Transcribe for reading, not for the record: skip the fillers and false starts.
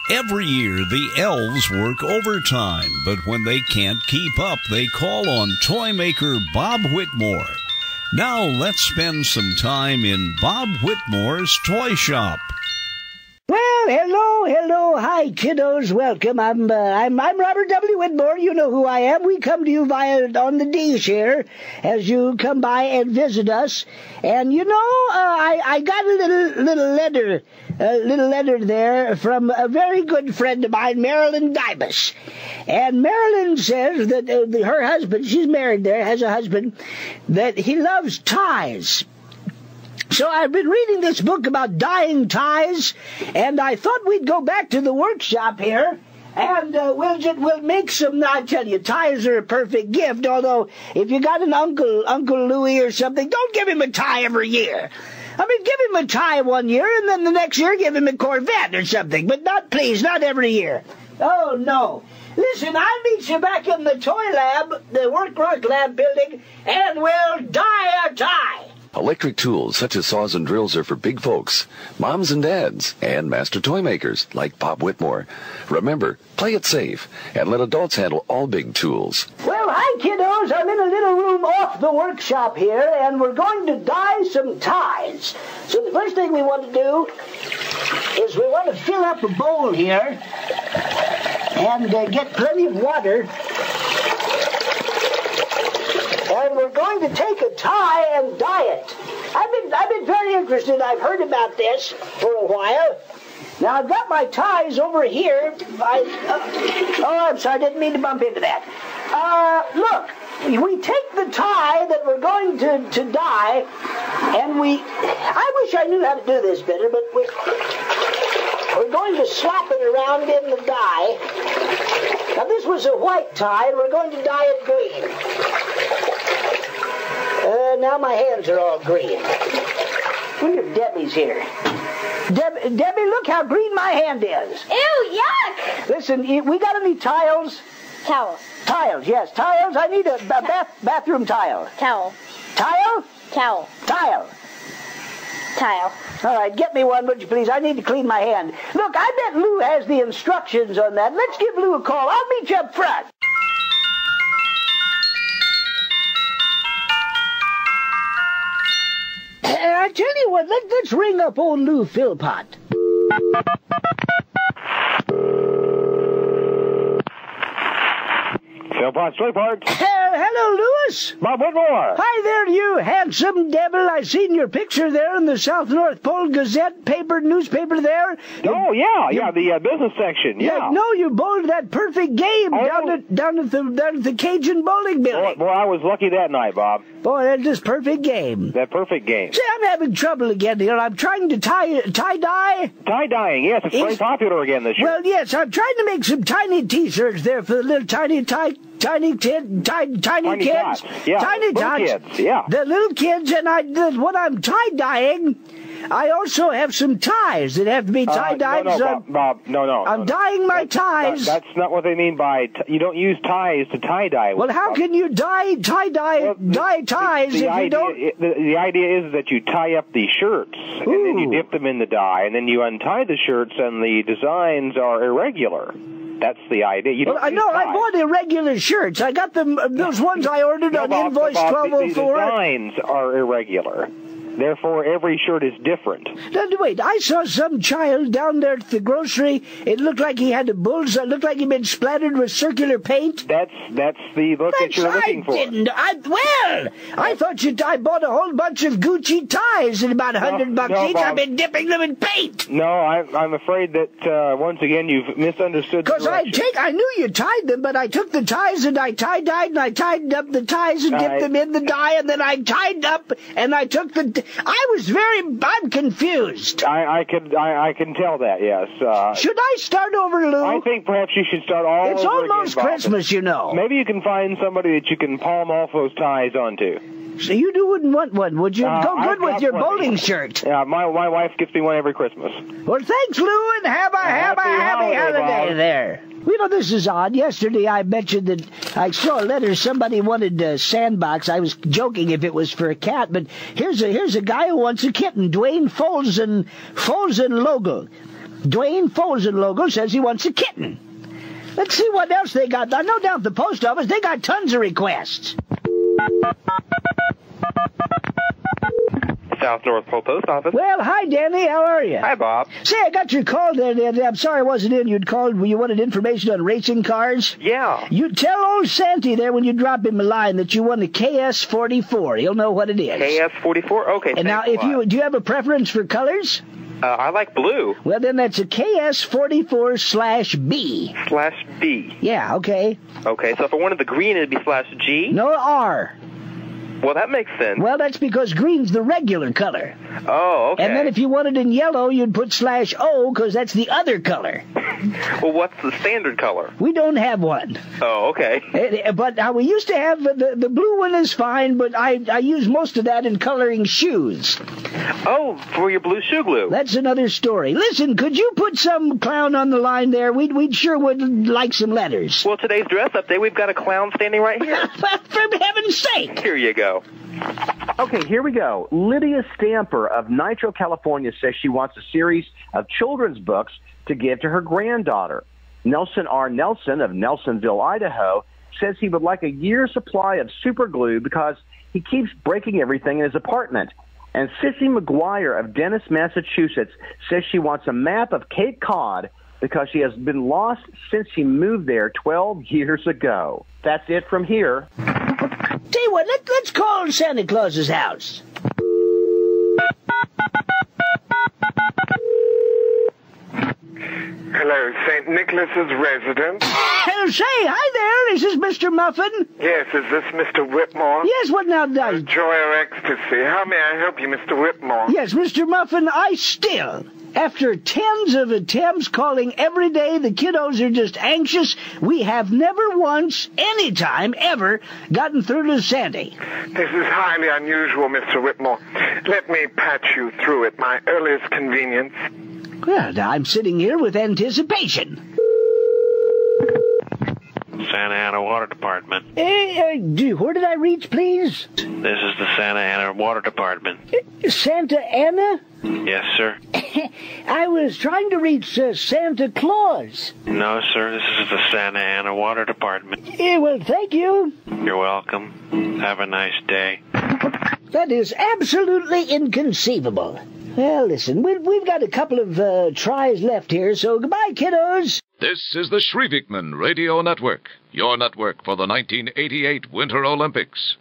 Every year, the elves work overtime, but when they can't keep up, they call on toy maker Bob Whitmore. Now let's spend some time in Bob Whitmore's Toy Shop. Well, hello, hi, kiddos, welcome. I'm Robert W. Whitmore. You know who I am. We come to you on the dish here as you come by and visit us. And you know, I got a little letter there from a very good friend of mine, Marilyn Dibus. And Marilyn says that her husband, she's married there, has a husband, that he loves ties. So I've been reading this book about dyeing ties, and I thought we'd go back to the workshop here, and we'll make some. I tell you, ties are a perfect gift. Although if you got an Uncle Louie or something, don't give him a tie every year. I mean, give him a tie one year, and then the next year give him a Corvette or something. But not every year. Oh no. Listen, I'll meet you back in the toy lab, the work lab building, and we'll dye a tie. Electric tools such as saws and drills are for big folks, moms and dads, and master toy makers like Bob Whitmore. Remember, play it safe and let adults handle all big tools. Well, hi, kiddos. I'm in a little room off the workshop here, and we're going to dye some ties. So the first thing we want to do is we want to fill up a bowl here and get plenty of water. And we're going to take a tie and dye it. I've been very interested. I've heard about this for a while. Now, I've got my ties over here. I'm sorry, I didn't mean to bump into that. Look, we take the tie that we're going to dye, and I wish I knew how to do this better, but we're going to slap it around in the dye. Now, this was a white tie, and we're going to dye it green. Now my hands are all green. Wonder if Debbie's here. Debbie, look how green my hand is. Ew, yuck! Listen, we got any tiles? Towel. Tiles, yes, tiles. I need a bathroom tile. Towel. Tile? Towel. Tile. Tile. All right, get me one, would you please? I need to clean my hand. Look, I bet Lou has the instructions on that. Let's give Lou a call. I'll meet you up front. I tell you what, let's ring up old Lou Philpott. Philpott's Toy Parts. Hello, Louis. Bob Whitmore. Hi there, you handsome devil. I seen your picture there in the South North Pole Gazette newspaper there. Oh, yeah, the business section, yeah. No, you bowled that perfect game down at the Cajun bowling building. Boy, I was lucky that night, Bob. Boy, that's just perfect game. That perfect game. See, I'm having trouble again here. I'm trying to tie-dye. Tie-dyeing, yes, it's very popular again this year. Well, yes, I'm trying to make some tiny T-shirts there for the little tiny kids. Tots. Yeah, tiny tots. Kids, yeah. The little kids, and when I'm tie-dyeing, I also have some ties that have to be tie-dyed. Bob, no. I'm dyeing my ties. That's not what they mean by... you don't use ties to tie-dye. Well, how can you dye ties if you don't... The idea is that you tie up the shirts, and then you dip them in the dye, and then you untie the shirts, and the designs are irregular. That's the idea. I bought irregular shirts. I got them, those ones I ordered on invoice 1204. The designs are irregular. Therefore, every shirt is different. Now, wait, I saw some child down there at the grocery. It looked like he had a bullseye. It looked like he'd been splattered with circular paint. That's the look that you're looking for. I thought I bought a whole bunch of Gucci ties at about $100 each. I've been dipping them in paint. No, I'm afraid that, once again, you've misunderstood the direction. Because I knew you tied them, but I took the ties and I tie-dyed and I tied up the ties and dipped them in the dye, and then I tied up and I took the... I'm confused. I can tell that, yes. Should I start over, Lou? I think perhaps you should start all over again. It's almost Christmas, you know. Maybe you can find somebody that you can palm off those ties onto. So you wouldn't want one, would you? Go good with your bowling shirt. Yeah, my wife gets me one every Christmas. Well, thanks, Lou, and have a happy holiday there. You know, this is odd. Yesterday I mentioned that I saw a letter. Somebody wanted a sandbox. I was joking if it was for a cat, but here's a guy who wants a kitten. Dwayne Folsen Logo. Dwayne Folsen logo says he wants a kitten. Let's see what else they got. I know down at the post office they got tons of requests. South North Pole Post Office. Well, hi, Danny. How are you? Hi, Bob. Say, I got your call there. I'm sorry I wasn't in. You'd called. You wanted information on racing cars? Yeah. You tell old Santy there when you drop him a line that you want a KS44. He'll know what it is. KS44? Okay, And now, do you have a preference for colors? I like blue. Well, then that's a KS44/B. /B. Yeah, okay. Okay, so if I wanted the green, it'd be /G? No R. Well, that makes sense. Well, that's because green's the regular color. Oh, okay. And then if you want it in yellow, you'd put /O, because that's the other color. Well, what's the standard color? We don't have one. Oh, okay. But we used to have, the blue one is fine, but I use most of that in coloring shoes. Oh, for your blue shoe glue. That's another story. Listen, could you put some clown on the line there? We'd sure would like some letters. Well, today's dress-up day, we've got a clown standing right here. For heaven's sake. Here you go. Okay, here we go. Lydia Stamper of Nitro, California says she wants a series of children's books to give to her granddaughter. Nelson R. Nelson of Nelsonville, Idaho, says he would like a year's supply of super glue because he keeps breaking everything in his apartment. And Sissy McGuire of Dennis, Massachusetts, says she wants a map of Cape Cod because she has been lost since she moved there 12 years ago. That's it from here. Tell you what, let's call Santa Claus's house. Hello, St. Nicholas's residence. Say, hi there. Is this Mr. Muffin? Yes, is this Mr. Whitmore? Yes, what now, does? Joy or ecstasy. How may I help you, Mr. Whitmore? Yes, Mr. Muffin, I still, after tens of attempts calling every day, the kiddos are just anxious. We have never once, any time, ever gotten through to Sandy. This is highly unusual, Mr. Whitmore. Let me patch you through at my earliest convenience. Well, now I'm sitting here with anticipation. Santa Ana Water Department. Where did I reach, please? This is the Santa Ana Water Department. Santa Ana? Yes, sir. I was trying to reach Santa Claus. No, sir. This is the Santa Ana Water Department. Well, thank you. You're welcome. Have a nice day. That is absolutely inconceivable. Well, listen, we've got a couple of tries left here, so goodbye, kiddos. This is the Shrivikman Radio Network, your network for the 1988 Winter Olympics.